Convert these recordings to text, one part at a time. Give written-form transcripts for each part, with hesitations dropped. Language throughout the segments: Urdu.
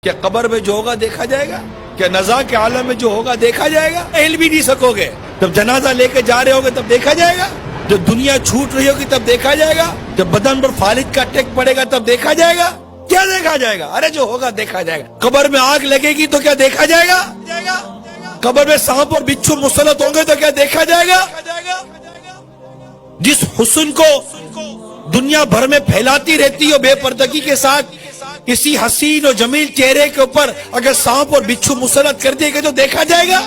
کیا قبر میں جو ہوگا دیکھا جائے گا؟ کیا نزا کے عالم میں جو ہوگا دیکھا جائے گا؟ ہل بھی نہیں سکو گے۔ جب جنازہ لے کے جا رہے ہوگے تب دیکھا جائے گا؟ جب دنیا چھوٹ رہی ہوگی تب دیکھا جائے گا؟ جب بدن پر فالج کا ٹیک پڑے گا تب دیکھا جائے گا؟ کیا دیکھا جائے گا؟ ارے جو ہوگا دیکھا جائے گا۔ قبر میں آگ لگے گی تو کیا دیکھا جائے گا؟ قبر میں سانپ اور بچھو مسلط ہوں گے تو کیا دیکھا جائے گا؟ جس حسن کو دنیا بھر میں پھیلاتی رہتی ہو بے پردگی کے ساتھ، کسی حسین و جمیل چہرے کے اوپر اگر سانپ اور بچھو مسلط کر دے گا تو دیکھا جائے گا؟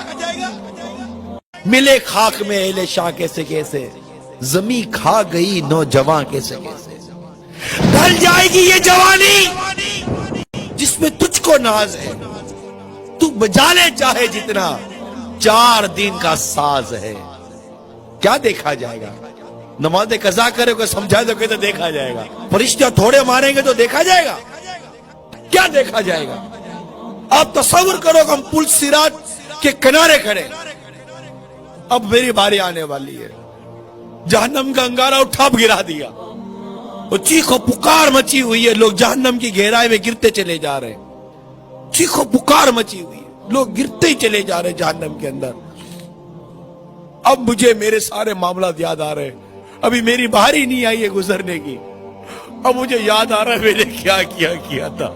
ملے خاک میں اہل شاہ کیسے کیسے، زمین کھا گئی نوجوان کیسے کیسے۔ ڈھل جائے گی یہ جوانی جس میں تجھ کو ناز ہے، تو بجا لے چاہے جتنا، 4 دن کا ساز ہے۔ کیا دیکھا جائے گا؟ نماز قضا کرے کو سمجھا دو کہ تو دیکھا جائے گا۔ فرشتہ تھوڑے ماریں گے تو دیکھا جائے گا؟ کیا دیکھا جائے گا؟ آپ تصور کرو کہ ہم پل صراط کے کنارے کھڑے، اب میری باری آنے والی ہے، جہنم کا انگارہ اٹھا گرا دیا، وہ چیخ و پکار مچی ہوئی ہے، لوگ جہنم کی گہرائی میں گرتے چلے جا رہے ہیں، چیخ و پکار مچی ہوئی ہے، لوگ گرتے ہی چلے جا رہے ہیں جہنم کے اندر۔ اب مجھے میرے سارے معاملات یاد آ رہے ہیں، ابھی میری باری نہیں آئی ہے گزرنے کی، اب مجھے یاد آ رہا ہے میں نے کیا کیا تھا۔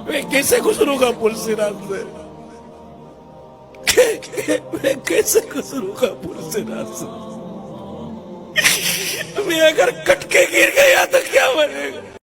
میں کیسے گزروں گا پل صراط سے؟ میں کیسے گزروں گا پل صراط سے؟ میں اگر کٹ کے گر گیا تو کیا بنے گا؟